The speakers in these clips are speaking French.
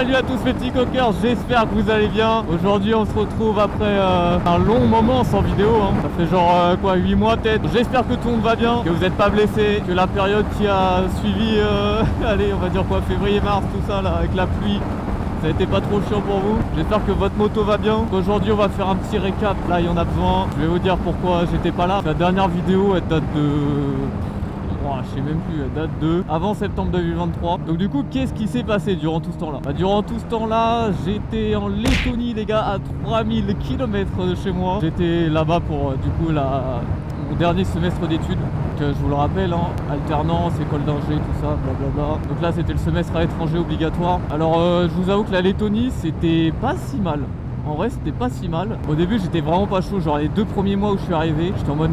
Salut à tous les petits coqueurs, j'espère que vous allez bien. Aujourd'hui on se retrouve après un long moment sans vidéo, hein. Ça fait genre 8 mois peut-être. J'espère que tout le monde va bien, que vous n'êtes pas blessés, que la période qui a suivi, allez on va dire février-mars, tout ça là, avec la pluie, ça a été pas trop chiant pour vous. J'espère que votre moto va bien. Aujourd'hui on va faire un petit récap, là il y en a besoin. Je vais vous dire pourquoi j'étais pas là. La dernière vidéo elle date de... je sais même plus, elle date de avant septembre 2023. Donc du coup, qu'est-ce qui s'est passé durant tout ce temps-là? Durant tout ce temps-là, j'étais en Lettonie, les gars, à 3000 km de chez moi. J'étais là-bas pour du coup mon dernier semestre d'études. Je vous le rappelle, hein, alternance, école d'ingé, tout ça, blablabla. Donc là, c'était le semestre à l'étranger obligatoire. Alors, je vous avoue que la Lettonie, c'était pas si mal. En vrai c'était pas si mal. Au début j'étais vraiment pas chaud, genre les 2 premiers mois où je suis arrivé, j'étais en mode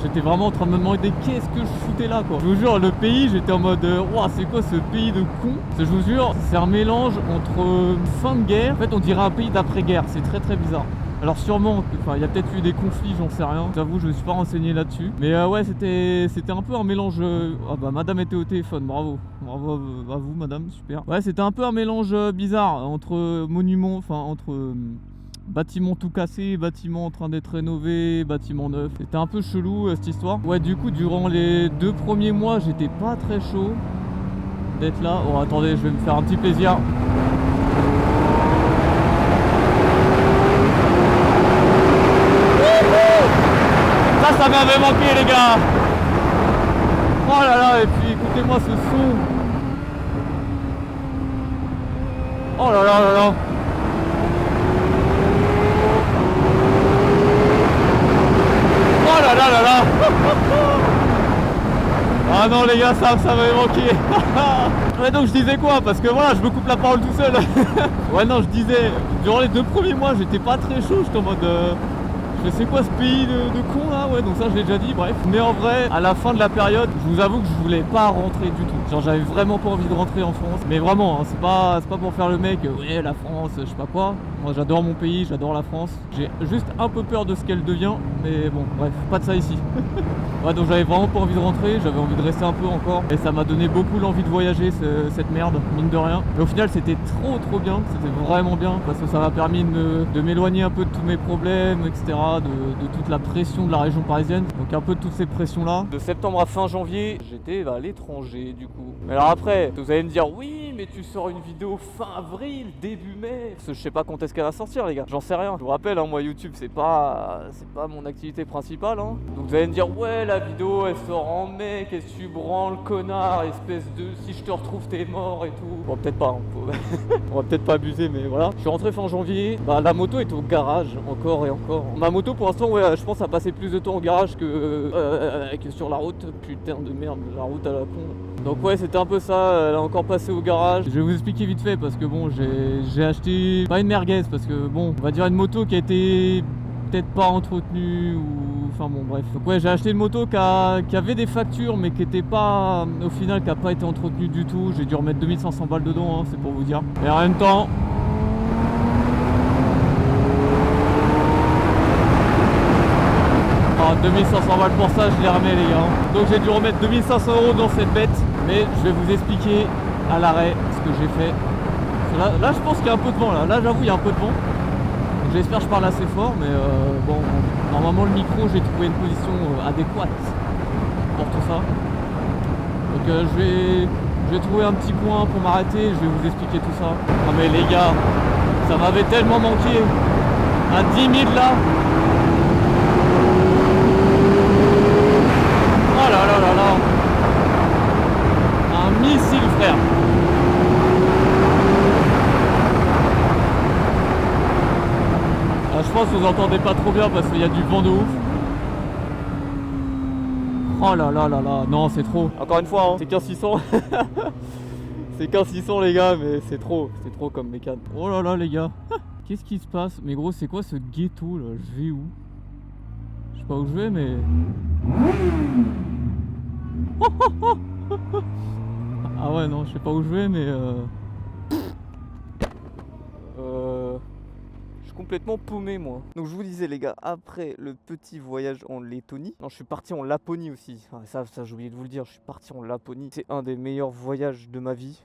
j'étais vraiment en train de me demander qu'est-ce que je foutais là quoi. Je vous jure, le pays, j'étais en mode ouah, c'est quoi ce pays de con? Je vous jure, c'est un mélange entre fin de guerre, en fait on dirait un pays d'après-guerre, c'est très très bizarre. Alors sûrement, il y a peut-être eu des conflits, j'en sais rien. J'avoue, je me suis pas renseigné là-dessus. Mais ouais, c'était un peu un mélange... Ah bah madame était au téléphone, bravo. Bravo à vous madame, super. Ouais, c'était un peu un mélange bizarre entre monuments, entre bâtiments tout cassés, bâtiments en train d'être rénovés, bâtiments neufs. C'était un peu chelou cette histoire. Ouais, du coup, durant les 2 premiers mois, j'étais pas très chaud d'être là. Oh attendez, je vais me faire un petit plaisir. Ça m'avait manqué les gars. Oh là là, et puis écoutez-moi ce son. Oh là là là là. Oh là là là là. Ah non les gars, ça m'avait manqué. Ouais, donc je disais quoi? Parce que voilà, je me coupe la parole tout seul. Ouais non, je disais, durant les 2 premiers mois j'étais pas très chaud, j'étais en mode c'est quoi ce pays de con là? Ouais, donc ça je l'ai déjà dit, bref. Mais en vrai, à la fin de la période, je vous avoue que je voulais pas rentrer du tout. Genre j'avais vraiment pas envie de rentrer en France. Mais vraiment, hein, c'est pas pour faire le mec, ouais la France, je sais pas quoi. Moi j'adore mon pays, j'adore la France. J'ai juste un peu peur de ce qu'elle devient. Mais bon, bref, pas de ça ici. Ouais, donc j'avais vraiment pas envie de rentrer, j'avais envie de rester un peu encore. Et ça m'a donné beaucoup l'envie de voyager, cette merde, mine de rien. Mais au final c'était trop bien, c'était vraiment bien. Parce que ça m'a permis de m'éloigner un peu de tous mes problèmes, etc. De toute la pression de la région parisienne. Donc un peu de toutes ces pressions là. De septembre à fin janvier, j'étais à l'étranger du coup. Mais alors après, vous allez me dire oui mais tu sors une vidéo fin avril, début mai. Parce que je sais pas quand est-ce qu'elle va sortir les gars, j'en sais rien. Je vous rappelle, hein, moi YouTube c'est pas mon activité principale, hein. Donc vous allez me dire ouais la vidéo elle sort en mai, qu'est-ce que tu branles connard, espèce de si je te retrouve t'es mort et tout. Bon peut-être pas, hein, on va peut-être pas abuser mais voilà. Je suis rentré fin janvier, la moto est au garage encore et encore. Ma moto pour l'instant ouais je pense à passer plus de temps au garage que sur la route. Putain de merde, la route à la con. Donc ouais c'était un peu ça, elle a encore passé au garage. Je vais vous expliquer vite fait parce que bon j'ai acheté pas une merguez parce que bon on va dire une moto qui a été peut-être pas entretenue ou enfin bon bref. Donc ouais j'ai acheté une moto qui avait des factures mais qui était pas au final qui a pas été entretenue du tout. J'ai dû remettre 2500 balles dedans, hein, c'est pour vous dire. Et en même temps 2500 balles pour ça, je les remets les gars. Donc j'ai dû remettre 2500 € dans cette bête. Mais je vais vous expliquer à l'arrêt ce que j'ai fait. Là je pense qu'il y a un peu de vent là. Là j'avoue il y a un peu de vent. Donc j'espère que je parle assez fort. Mais bon, normalement le micro j'ai trouvé une position adéquate pour tout ça. Donc je vais trouver un petit coin pour m'arrêter. Je vais vous expliquer tout ça. Ah mais les gars, ça m'avait tellement manqué. À 10 000 là. Oh là là là là. Un missile frère. Je pense que vous entendez pas trop bien parce qu'il y a du vent de ouf. Oh là là là là. Non c'est trop. Encore une fois hein, c'est 15 600. C'est 15 600 les gars mais c'est trop comme mécane. Oh là là les gars. Qu'est-ce qui se passe? Mais gros c'est quoi ce ghetto là? Je vais où? Je sais pas où je vais mais... Ah ouais non je sais pas où je vais mais je suis complètement paumé moi. Donc je vous disais les gars, après le petit voyage en Lettonie, non je suis parti en Laponie aussi. Ça j'ai oublié de vous le dire, je suis parti en Laponie. C'est un des meilleurs voyages de ma vie.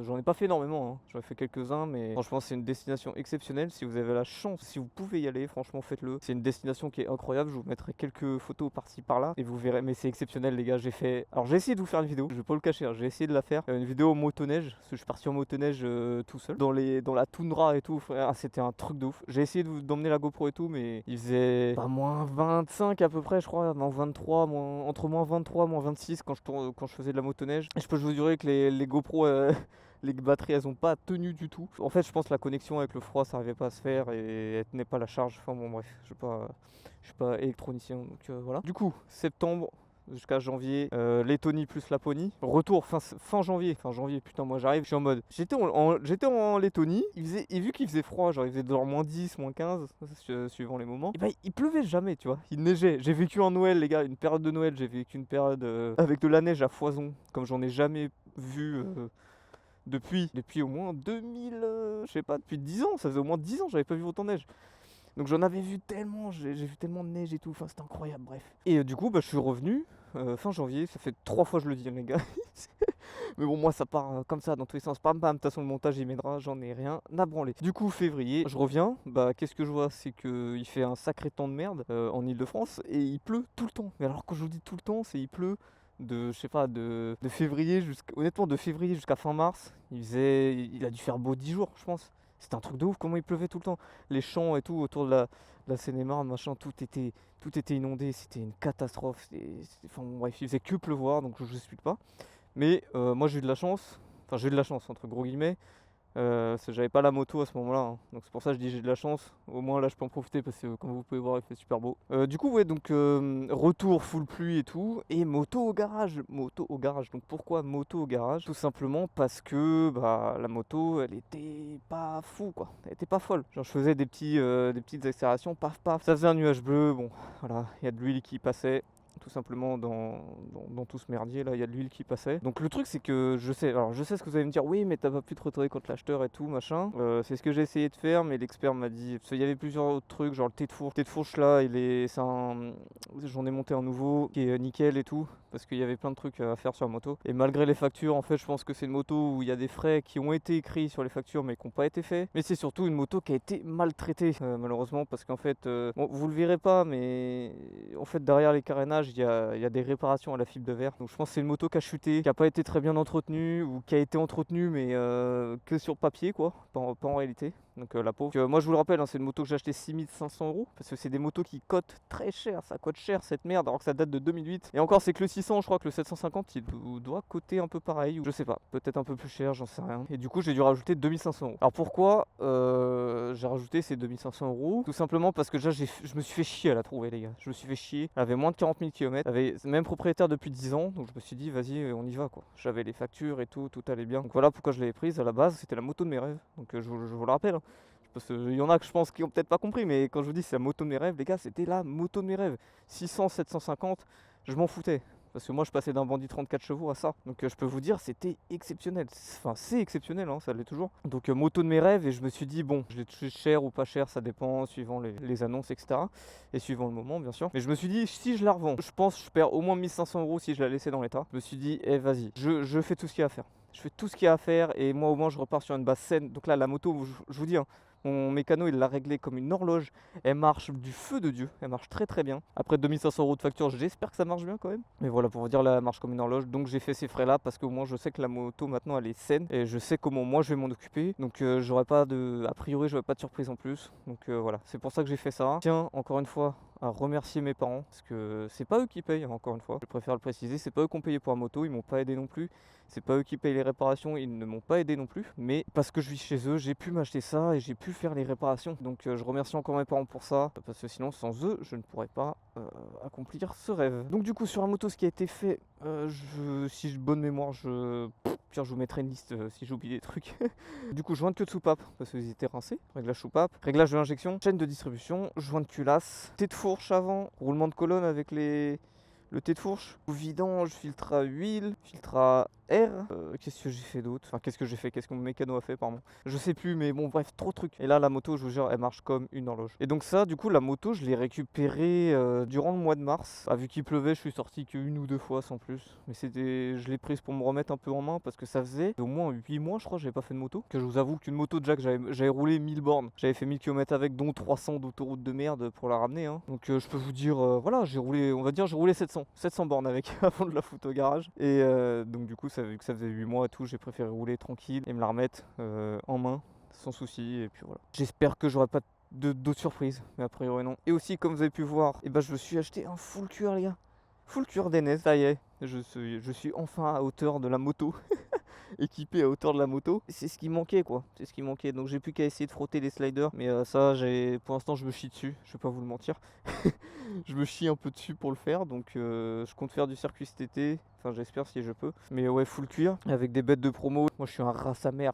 J'en ai pas fait énormément, hein. J'en ai fait quelques-uns, mais franchement c'est une destination exceptionnelle. Si vous avez la chance, si vous pouvez y aller, franchement faites-le. C'est une destination qui est incroyable, je vous mettrai quelques photos par-ci par-là et vous verrez, mais c'est exceptionnel les gars. Alors j'ai essayé de vous faire une vidéo, je vais pas le cacher, hein. J'ai essayé de la faire, une vidéo en motoneige, parce que je suis parti en motoneige tout seul, dans la toundra et tout, frère. Ah, c'était un truc de ouf. J'ai essayé d'emmener la GoPro et tout, mais il faisait pas moins 25 à peu près, je crois, moins 23, entre moins 23, moins 26 quand je faisais de la motoneige. Et je peux vous dire que les GoPro, les batteries elles ont pas tenu du tout. En fait je pense que la connexion avec le froid ça arrivait pas à se faire et elle tenait pas la charge. Enfin bon bref, je suis pas électronicien donc voilà. Du coup septembre jusqu'à janvier, Lettonie plus Laponie. Retour fin janvier, putain moi j'arrive, je suis en mode. J'étais en Lettonie, et vu qu'il faisait froid, genre il faisait genre moins 10, moins 15, suivant les moments, et bah il pleuvait jamais, tu vois, il neigeait. J'ai vécu un Noël les gars, une période de Noël, j'ai vécu une période avec de la neige à foison, comme j'en ai jamais vu depuis au moins 2000, je sais pas, depuis 10 ans, ça faisait au moins 10 ans, j'avais pas vu autant de neige. Donc j'en avais vu tellement, j'ai vu tellement de neige et tout, enfin c'était incroyable, bref. Et du coup, bah, je suis revenu fin janvier, ça fait 3 fois je le dis, hein, les gars. Mais bon, moi ça part comme ça, dans tous les sens, pam pam, de toute façon le montage il m'aidera, j'en ai rien à branler. Du coup, février, je reviens, bah qu'est-ce que je vois? C'est qu'il fait un sacré temps de merde en Ile-de-France et il pleut tout le temps. Mais alors quand je vous dis tout le temps, c'est il pleut de je sais pas de février honnêtement de février jusqu'à fin mars, il a dû faire beau 10 jours je pense. C'était un truc de ouf comment il pleuvait tout le temps. Les champs et tout autour de la Seine-et-Marne, machin, tout était inondé, c'était une catastrophe. Enfin bon, bref, il faisait que pleuvoir donc je vous explique pas. Mais moi j'ai eu de la chance, enfin j'ai eu de la chance entre gros guillemets. J'avais pas la moto à ce moment-là, hein. Donc c'est pour ça que je dis j'ai de la chance. Au moins là je peux en profiter parce que comme vous pouvez voir il fait super beau. Du coup ouais donc retour full pluie et tout et moto au garage. Donc pourquoi moto au garage? Tout simplement parce que bah la moto elle était pas fou quoi, elle était pas folle. Genre je faisais des petites accélérations, paf paf, ça faisait un nuage bleu. Bon voilà, il y a de l'huile qui passait. Tout simplement dans tout ce merdier là, il y a de l'huile qui passait. Donc le truc c'est que je sais ce que vous allez me dire, oui mais t'as pas pu te retourner contre l'acheteur et tout machin. C'est ce que j'ai essayé de faire mais l'expert m'a dit, parce qu'il y avait plusieurs autres trucs, genre le thé de fourche là, j'en ai monté un nouveau qui est nickel et tout, parce qu'il y avait plein de trucs à faire sur la moto. Et malgré les factures, en fait je pense que c'est une moto où il y a des frais qui ont été écrits sur les factures mais qui n'ont pas été faits. Mais c'est surtout une moto qui a été maltraitée malheureusement, parce qu'en fait, bon, vous le verrez pas mais en fait derrière les carénages il y a des réparations à la fibre de verre. Donc je pense que c'est une moto qui a chuté, qui a pas été très bien entretenue, ou qui a été entretenue mais que sur papier quoi, pas en réalité. Donc la pauvre. Moi je vous le rappelle, hein, c'est une moto que j'ai acheté 6500€, parce que c'est des motos qui cotent très cher, ça cote cher cette merde, alors que ça date de 2008. Et encore c'est que le 600, je crois que le 750 il doit coter un peu pareil, ou je sais pas, peut-être un peu plus cher, j'en sais rien. Et du coup j'ai dû rajouter 2500€. Alors pourquoi j'ai rajouté ces 2500€? Tout simplement parce que déjà je me suis fait chier à la trouver les gars, je me suis fait chier. Elle avait moins de 40 000 km, elle avait même propriétaire depuis 10 ans, donc je me suis dit vas-y on y va quoi. J'avais les factures et tout allait bien. Donc voilà pourquoi je l'avais prise à la base, c'était la moto de mes rêves. Donc je vous le rappelle, hein. Parce qu'il y en a que je pense qui ont peut-être pas compris, mais quand je vous dis c'est la moto de mes rêves, les gars, c'était la moto de mes rêves. 600, 750, je m'en foutais. Parce que moi je passais d'un bandit 34 chevaux à ça. Donc je peux vous dire c'était exceptionnel. Enfin c'est exceptionnel, hein, ça l'est toujours. Donc moto de mes rêves, et je me suis dit bon, je l'ai touché cher ou pas cher, ça dépend suivant les annonces etc. Et suivant le moment bien sûr. Mais je me suis dit si je la revends, je pense que je perds au moins 1500€ si je la laissais dans l'état. Je me suis dit vas-y, je fais tout ce qu'il y a à faire. Je fais tout ce qu'il y a à faire et moi au moins je repars sur une base saine. Donc là la moto, je vous dis, hein, mon mécano il l'a réglée comme une horloge. Elle marche du feu de Dieu, elle marche très très bien. Après 2500€ de facture, j'espère que ça marche bien quand même. Mais voilà, pour vous dire, là elle marche comme une horloge. Donc j'ai fait ces frais là parce qu'au moins je sais que la moto maintenant elle est saine. Et je sais comment moi je vais m'en occuper. Donc j'aurai pas a priori j'aurai pas de surprise en plus. Donc voilà, c'est pour ça que j'ai fait ça. Tiens, encore une fois, à remercier mes parents, parce que c'est pas eux qui payent, encore une fois, je préfère le préciser, c'est pas eux qui ont payé pour la moto, ils m'ont pas aidé non plus, c'est pas eux qui payent les réparations, ils ne m'ont pas aidé non plus, mais parce que je vis chez eux, j'ai pu m'acheter ça et j'ai pu faire les réparations. Donc je remercie encore mes parents pour ça, parce que sinon sans eux je ne pourrais pas accomplir ce rêve. Donc du coup sur la moto, ce qui a été fait, si j'ai bonne mémoire, Pierre, je vous mettrai une liste si j'oublie des trucs. Du coup, joint de queue de soupape parce qu'ils étaient rincés. Réglage soupape, réglage de l'injection, chaîne de distribution, joint de culasse, thé de fourche avant, roulement de colonne avec les le thé de fourche, vidange, filtre à huile, filtre à air. Qu'est-ce que j'ai fait d'autre? Enfin, qu'est-ce que mon mécano a fait, pardon. Je sais plus, mais bon, bref, trop de trucs. Et là, la moto, je vous jure, elle marche comme une horloge. Et donc ça, du coup, la moto, je l'ai récupérée durant le mois de mars. Ah, vu qu'il pleuvait, je suis sorti qu'une ou deux fois, sans plus. Mais je l'ai prise pour me remettre un peu en main, parce que ça faisait au moins 8 mois, je crois, que j'avais pas fait de moto. Que je vous avoue qu'une moto, déjà, que j'avais roulé 1000 bornes. J'avais fait 1000 km avec, dont 300 d'autoroute de merde pour la ramener. Hein. Donc je peux vous dire, voilà, j'ai roulé, on va dire, j'ai roulé 700 bornes avec avant de la foutre au garage. Et donc du coup, vu que ça faisait 8 mois et tout, j'ai préféré rouler tranquille et me la remettre en main, sans souci. Et puis voilà. J'espère que j'aurai pas d'autres surprises, mais a priori non. Et aussi, comme vous avez pu voir, et je me suis acheté un full cuir, les gars. Full cuir d'NS, ça y est, je suis enfin à hauteur de la moto. Équipé à hauteur de la moto. C'est ce qui manquait, quoi. C'est ce qui manquait. Donc j'ai plus qu'à essayer de frotter les sliders. Mais ça, pour l'instant, je me chie dessus. Je vais pas vous le mentir. Je me chie un peu dessus pour le faire. Donc je compte faire du circuit cet été. Enfin, j'espère si je peux. Mais ouais, full cuir. Avec des bêtes de promo. Moi, je suis un rat sa mère.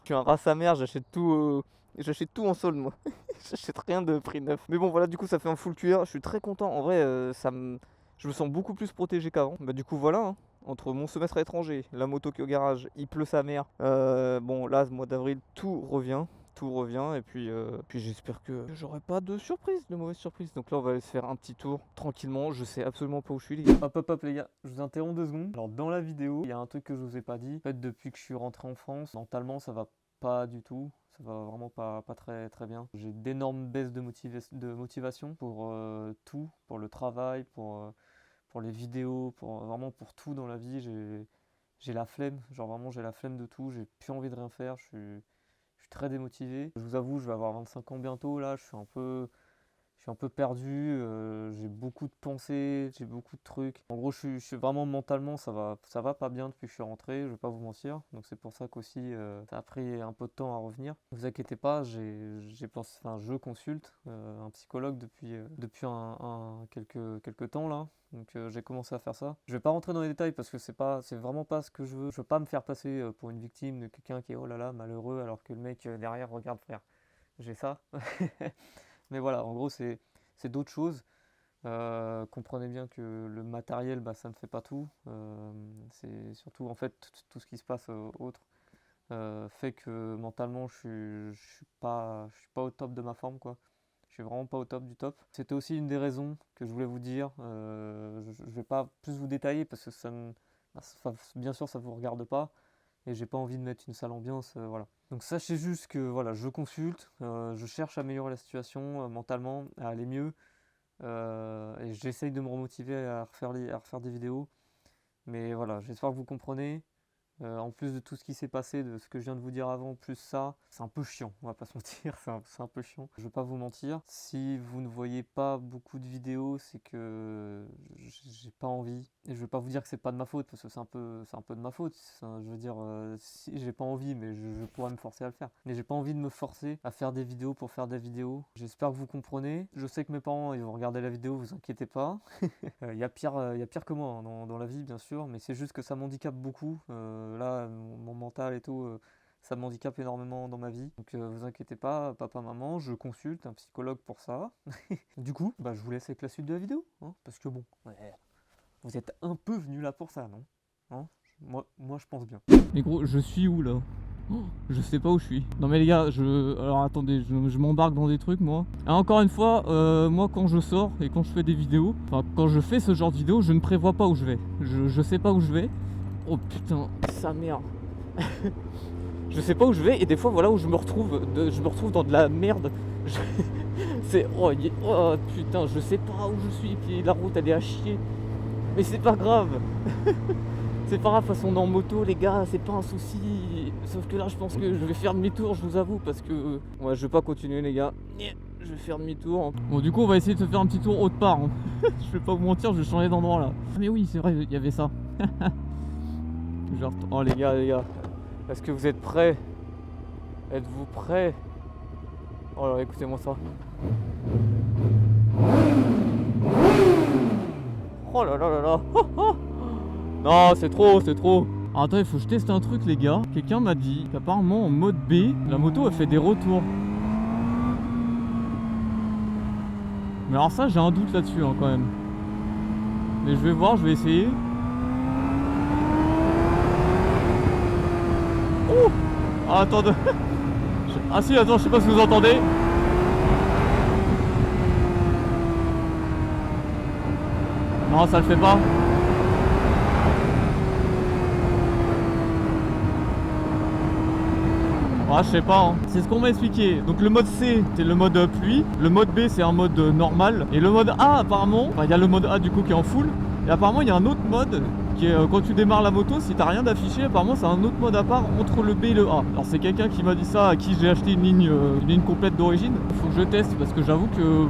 J'achète tout. J'achète tout en solde, moi. J'achète rien de prix neuf. Mais bon, voilà, du coup, ça fait un full cuir. Je suis très content. En vrai, je me sens beaucoup plus protégé qu'avant. Bah, du coup, voilà. Hein. Entre mon semestre à l'étranger, la moto qui est au garage, il pleut sa mère. Bon, là, ce mois d'avril, tout revient. Et puis j'espère que j'aurai pas de mauvaises surprises. Donc là, on va aller se faire un petit tour tranquillement. Je sais absolument pas où je suis, les gars. Hop, les gars, je vous interromps 2 secondes. Alors, dans la vidéo, il y a un truc que je vous ai pas dit. En fait, depuis que je suis rentré en France, mentalement, ça va pas du tout. Ça va vraiment pas très très bien. J'ai d'énormes baisses de motivation pour tout, pour le travail, pour les vidéos, vraiment pour tout dans la vie. J'ai la flemme, genre vraiment j'ai la flemme de tout, j'ai plus envie de rien faire, je suis très démotivé. Je vous avoue, je vais avoir 25 ans bientôt, là, je suis un peu perdu, j'ai beaucoup de pensées, j'ai beaucoup de trucs. En gros, je suis vraiment mentalement, ça va pas bien depuis que je suis rentré, je vais pas vous mentir. Donc c'est pour ça qu'aussi ça a pris un peu de temps à revenir. Ne vous inquiétez pas, je consulte un psychologue depuis quelques temps là. Donc j'ai commencé à faire ça. Je vais pas rentrer dans les détails parce que c'est vraiment pas ce que je veux. Je veux pas me faire passer pour une victime de quelqu'un qui est oh là là malheureux alors que le mec derrière regarde frère. J'ai ça. Mais voilà, en gros, c'est d'autres choses. Comprenez bien que le matériel, ça ne fait pas tout. C'est surtout, en fait, tout ce qui se passe autre fait que mentalement, je suis pas au top de ma forme, quoi. Je suis vraiment pas au top du top. C'était aussi une des raisons que je voulais vous dire. Je vais pas plus vous détailler parce que bien sûr, ça vous regarde pas. Et j'ai pas envie de mettre une sale ambiance, voilà. Donc sachez juste que voilà, je consulte, je cherche à améliorer la situation mentalement, à aller mieux, et j'essaye de me remotiver à refaire des vidéos. Mais voilà, j'espère que vous comprenez. En plus de tout ce qui s'est passé, de ce que je viens de vous dire avant, plus ça, c'est un peu chiant, on va pas se mentir, c'est un peu chiant. Je vais pas vous mentir, si vous ne voyez pas beaucoup de vidéos, c'est que j'ai pas envie. Et je vais pas vous dire que c'est pas de ma faute, parce que c'est un peu de ma faute. Je veux dire, si j'ai pas envie, mais je pourrais me forcer à le faire. Mais j'ai pas envie de me forcer à faire des vidéos pour faire des vidéos. J'espère que vous comprenez. Je sais que mes parents, ils vont regarder la vidéo, vous inquiétez pas. Il y a pire que moi hein, dans la vie, bien sûr, mais c'est juste que ça m'handicape beaucoup. Là, mon mental et tout, ça m'handicape énormément dans ma vie. Donc vous inquiétez pas, papa, maman, je consulte un psychologue pour ça. Du coup, je vous laisse avec la suite de la vidéo, hein, parce que bon, ouais, vous êtes un peu venu là pour ça, non hein moi, je pense bien. Mais gros, je suis où là? Je sais pas où je suis. Non mais les gars, alors attendez, je m'embarque dans des trucs moi. Ah, encore une fois, moi quand je sors et quand je fais des vidéos, enfin quand je fais ce genre de vidéo, je ne prévois pas où je vais. Je sais pas où je vais. Oh putain, sa mère. Je sais pas où je vais et des fois voilà où je me retrouve dans de la merde. C'est oh putain, je sais pas où je suis, puis la route elle est à chier. Mais c'est pas grave. C'est pas grave, de toute façon on est en moto les gars, c'est pas un souci. Sauf que là je pense que je vais faire demi-tour, je vous avoue, parce que ouais, je vais pas continuer les gars. Je vais faire demi-tour. Bon du coup on va essayer de se faire un petit tour autre part. Hein. Je vais pas vous mentir, je vais changer d'endroit là. Ah mais oui c'est vrai, il y avait ça. Genre, oh les gars, est-ce que vous êtes prêts? Êtes-vous prêts? Oh là, écoutez-moi ça. Oh là là là là. Non, c'est trop. Alors, attends, il faut que je teste un truc les gars. Quelqu'un m'a dit qu'apparemment en mode B, la moto elle fait des retours. Mais alors ça, j'ai un doute là-dessus hein, quand même. Mais je vais voir, je vais essayer. Oh ah, attendez. Ah si, attends, je sais pas si vous entendez. Non, ça le fait pas. Ah, je sais pas, hein. C'est ce qu'on m'a expliqué. Donc le mode C, c'est le mode pluie. Le mode B, c'est un mode normal. Et le mode A, apparemment, enfin, il y a le mode A du coup qui est en full. Et apparemment, il y a un autre mode qui est quand tu démarres la moto, si t'as rien d'affiché, apparemment, c'est un autre mode à part entre le B et le A. Alors, c'est quelqu'un qui m'a dit ça, à qui j'ai acheté une ligne complète d'origine. Faut que je teste parce que j'avoue que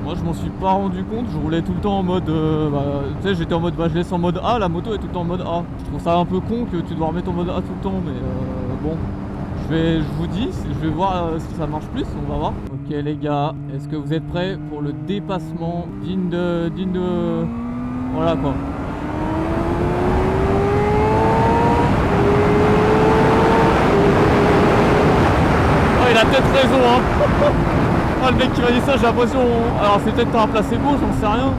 moi, je m'en suis pas rendu compte. Je roulais tout le temps en mode. Tu sais, j'étais en mode. Je laisse en mode A, la moto est tout le temps en mode A. Je trouve ça un peu con que tu dois remettre en mode A tout le temps, mais bon. Je vous dis, je vais voir si ça marche plus, on va voir. Ok les gars, est-ce que vous êtes prêts pour le dépassement digne de... Voilà quoi. Oh, il a peut-être raison hein. Oh, le mec qui m'a dit ça, j'ai l'impression... Alors c'est peut-être un placebo, j'en sais rien.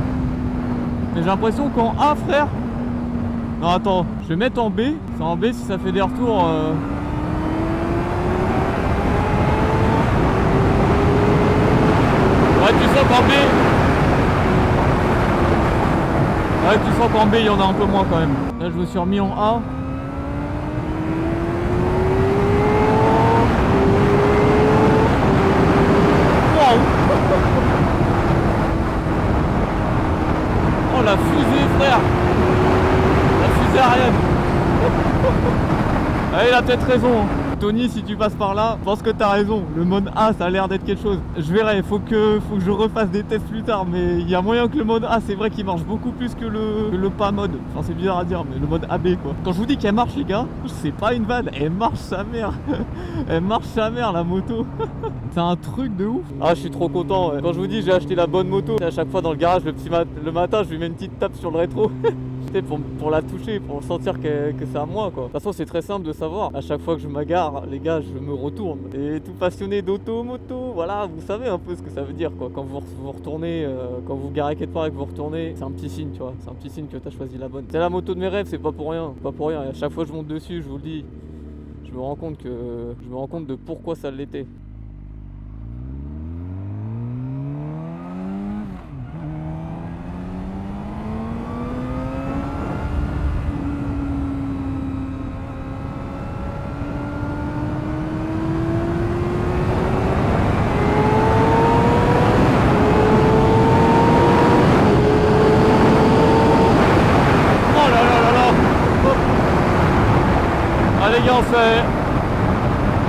Mais j'ai l'impression qu'en A frère... Non attends, je vais mettre en B. C'est en B si ça fait des retours... Ouais, tu sens qu'en B... Ouais, tu sens qu'en B, il y en a un peu moins quand même. Là, je me suis remis en A. Wow. Oh, la fusée, frère. La fusée Ariane. Ah, il a peut-être raison. Tony, si tu passes par là, je pense que t'as raison. Le mode A, ça a l'air d'être quelque chose. Je verrai, faut que je refasse des tests plus tard. Mais il y a moyen que le mode A, c'est vrai qu'il marche beaucoup plus que le pas mode. Enfin, c'est bizarre à dire, mais le mode AB quoi. Quand je vous dis qu'elle marche, les gars, c'est pas une vanne. Elle marche sa mère. Elle marche sa mère, la moto. C'est un truc de ouf. Ah, je suis trop content. Ouais. Quand je vous dis, j'ai acheté la bonne moto. À chaque fois dans le garage, le matin, je lui mets une petite tape sur le rétro. Pour la toucher, pour sentir que c'est à moi quoi. De toute façon c'est très simple de savoir. À chaque fois que je m'agare, les gars, je me retourne. Et tout passionné d'auto-moto, voilà, vous savez un peu ce que ça veut dire quoi. Quand vous retournez, quand vous garez quelque part et que vous retournez, c'est un petit signe, tu vois. C'est un petit signe que t'as choisi la bonne. C'est la moto de mes rêves, c'est pas pour rien. Pas pour rien. Et à chaque fois que je monte dessus, je vous le dis, je me rends compte de pourquoi ça l'était.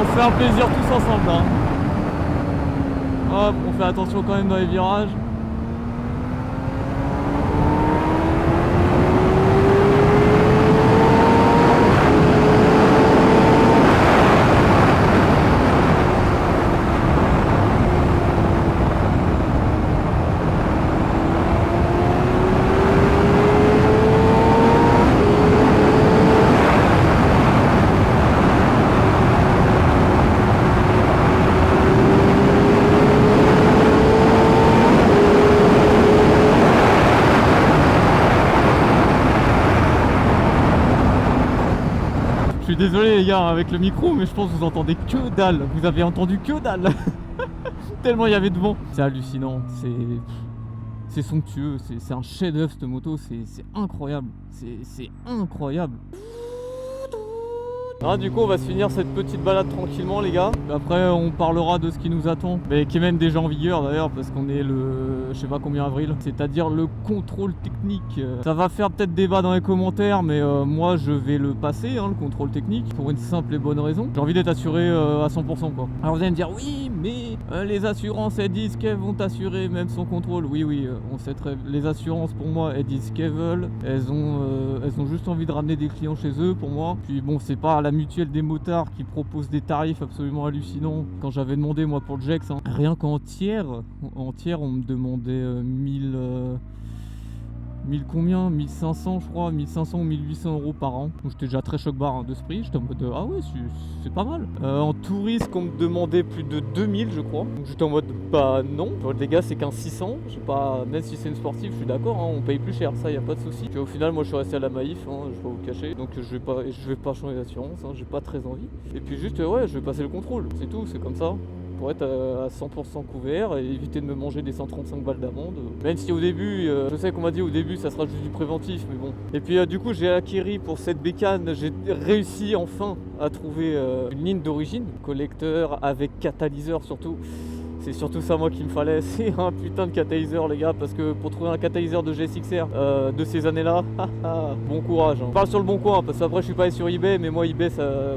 On fait un plaisir tous ensemble hein. Hop, on fait attention quand même dans les virages. Je suis désolé les gars avec le micro, mais je pense que vous entendez que dalle. Vous avez entendu que dalle. Tellement il y avait de vent. C'est hallucinant, c'est somptueux, c'est un chef-d'œuvre cette moto, c'est incroyable. C'est incroyable. Ah, du coup on va se finir cette petite balade tranquillement les gars. Après on parlera de ce qui nous attend, mais qui est même déjà en vigueur d'ailleurs, parce qu'on est le je sais pas combien avril, c'est-à-dire le contrôle technique. Ça va faire peut-être débat dans les commentaires, mais moi je vais le passer hein, le contrôle technique, pour une simple et bonne raison. J'ai envie d'être assuré à 100% quoi. Alors vous allez me dire oui mais les assurances elles disent qu'elles vont t'assurer même sans contrôle. Oui on sait très les assurances pour moi elles disent qu'elles veulent. Elles ont juste envie de ramener des clients chez eux pour moi. Puis bon c'est pas la mutuelle des motards qui propose des tarifs absolument hallucinants. Quand j'avais demandé moi pour le Jex, hein, rien qu'en tiers on me demandait 1000 1000 combien, 1500 je crois, 1500 ou 1800 euros par an. Donc j'étais déjà très choc-barre hein, de ce prix, j'étais en mode ah ouais c'est pas mal. En touriste qu'on me demandait plus de 2000 je crois. Donc j'étais en mode bah non, genre, les gars c'est qu'un 600, je sais pas, même si c'est une sportive je suis d'accord, hein, on paye plus cher, ça y a pas de souci. Puis au final moi je suis resté à la Maïf, hein, je vais pas vous cacher, donc je vais pas changer d'assurance, hein, j'ai pas très envie. Et puis juste ouais je vais passer le contrôle, c'est tout, c'est comme ça. Pour être à 100% couvert et éviter de me manger des 135 balles d'amende. Même si au début, je sais qu'on m'a dit au début ça sera juste du préventif, mais bon. Et puis du coup j'ai acquis pour cette bécane, j'ai réussi enfin à trouver une ligne d'origine, collecteur avec catalyseur surtout. C'est surtout ça moi qu'il me fallait, c'est un putain de catalyseur les gars, parce que pour trouver un catalyseur de GSX-R de ces années-là, bon courage. Hein. Je parle sur le bon coin, parce qu'après je suis pas allé sur eBay, mais moi eBay ça...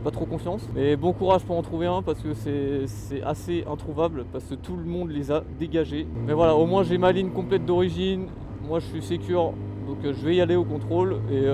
pas trop confiance, mais bon courage pour en trouver un parce que c'est assez introuvable parce que tout le monde les a dégagés. Mais voilà, au moins j'ai ma ligne complète d'origine, moi je suis sécure, donc je vais y aller au contrôle. Et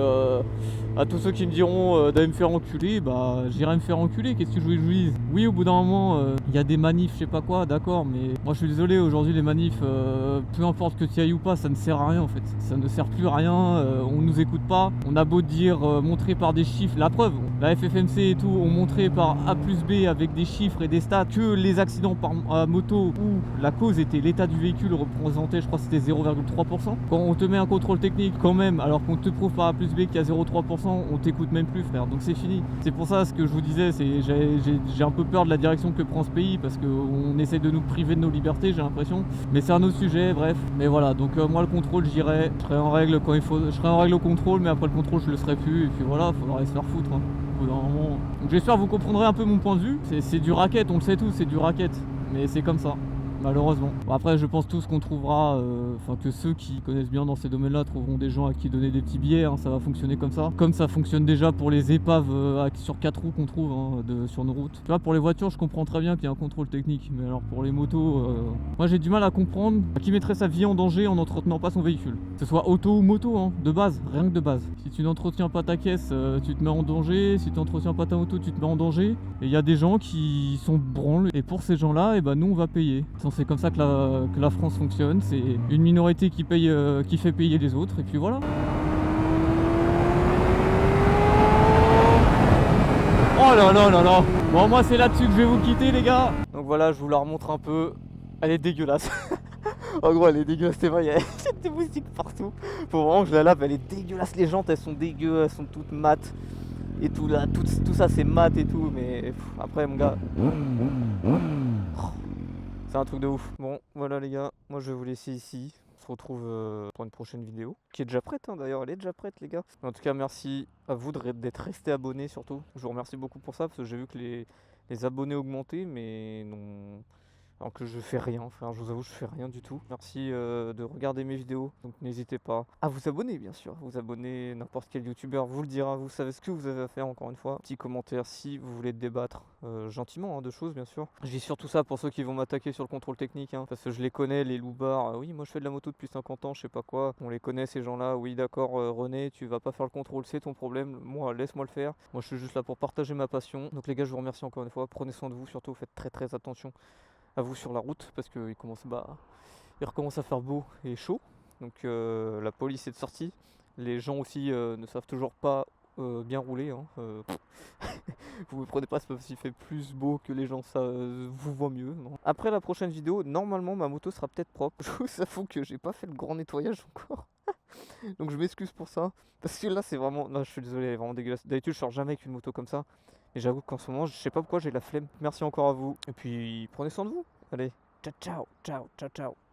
à tous ceux qui me diront d'aller me faire enculer, bah j'irai me faire enculer, qu'est-ce que je vous dise. Oui, au bout d'un moment il y a des manifs je sais pas quoi, d'accord, mais moi je suis désolé, aujourd'hui les manifs peu importe que tu y ailles ou pas, ça ne sert à rien en fait, ça ne sert plus à rien, on nous écoute pas, on a beau dire montrer par des chiffres, la preuve, la FFMC et tout ont montré par A plus B avec des chiffres et des stats que les accidents par moto où la cause était l'état du véhicule représentait, je crois que c'était 0,3%. Quand on te met un contrôle technique quand même, alors qu'on te prouve par A plus B qu'il y a 0,3%, on t'écoute même plus frère, donc c'est fini. C'est pour ça ce que je vous disais, c'est j'ai un peu peur de la direction que prend ce pays parce qu'on essaie de nous priver de nos libertés, j'ai l'impression, mais c'est un autre sujet, bref. Mais voilà, donc moi le contrôle j'irai, je serai en règle quand il faut, je serai en règle au contrôle, mais après le contrôle je le serai plus, et puis voilà, faudra se faire foutre hein. Donc j'espère que vous comprendrez un peu mon point de vue. C'est du racket, on le sait tous, c'est du racket, mais c'est comme ça. Malheureusement. Bon, après, je pense tous qu'on trouvera, enfin que ceux qui connaissent bien dans ces domaines-là trouveront des gens à qui donner des petits billets. Hein, ça va fonctionner comme ça. Comme ça fonctionne déjà pour les épaves sur 4 roues qu'on trouve hein, sur nos routes. Tu vois, pour les voitures, je comprends très bien qu'il y a un contrôle technique. Mais alors pour les motos, moi j'ai du mal à comprendre qui mettrait sa vie en danger en n'entretenant pas son véhicule. Que ce soit auto ou moto, hein, de base, rien que de base. Si tu n'entretiens pas ta caisse, tu te mets en danger. Si tu n'entretiens pas ta moto, tu te mets en danger. Et il y a des gens qui sont branles. Et pour ces gens-là, et ben nous on va payer. C'est comme ça que la France fonctionne, c'est une minorité qui paye, qui fait payer les autres, et puis voilà. Oh là là là là. Bon, moi c'est là-dessus que je vais vous quitter les gars. Donc voilà, je vous la remontre un peu. Elle est dégueulasse. En gros elle est dégueulasse, c'est vrai, il y a des moustiques partout. Faut vraiment que je la lave, elle est dégueulasse, les jantes elles sont dégueu, elles sont toutes mates. Et tout là, tout ça c'est mat et tout, mais après mon gars... C'est un truc de ouf. Bon, voilà les gars, moi je vais vous laisser ici. On se retrouve pour une prochaine vidéo, qui est déjà prête hein, d'ailleurs, elle est déjà prête les gars. En tout cas, merci à vous d'être restés abonnés surtout. Je vous remercie beaucoup pour ça, parce que j'ai vu que les abonnés augmentaient, mais non... Alors que je fais rien, frère, je vous avoue, je fais rien du tout. Merci de regarder mes vidéos, donc n'hésitez pas à vous abonner, bien sûr. Vous abonner, n'importe quel youtubeur vous le dira, vous savez ce que vous avez à faire, encore une fois. Petit commentaire si vous voulez débattre gentiment hein, de choses, bien sûr. Je dis surtout ça pour ceux qui vont m'attaquer sur le contrôle technique, hein, parce que je les connais, les loupards. Oui, moi je fais de la moto depuis 50 ans, je sais pas quoi. On les connaît, ces gens-là. Oui, d'accord, René, tu vas pas faire le contrôle, c'est ton problème. Moi, laisse-moi le faire. Moi, je suis juste là pour partager ma passion. Donc les gars, je vous remercie encore une fois. Prenez soin de vous, surtout, faites très très attention à vous sur la route parce qu'il recommence à faire beau et chaud, donc la police est de sortie, les gens aussi ne savent toujours pas bien rouler hein. Vous me prenez pas, c'est pas parce qu'il fait plus beau que les gens ça vous voient mieux, non. Après la prochaine vidéo, normalement ma moto sera peut-être propre. Je vous avoue que j'ai pas fait le grand nettoyage encore. Donc je m'excuse pour ça, parce que là c'est vraiment, non je suis désolé, elle est vraiment dégueulasse. D'habitude je sors jamais avec une moto comme ça. Et j'avoue qu'en ce moment, je sais pas pourquoi j'ai la flemme. Merci encore à vous. Et puis, prenez soin de vous. Allez, ciao, ciao, ciao, ciao, ciao.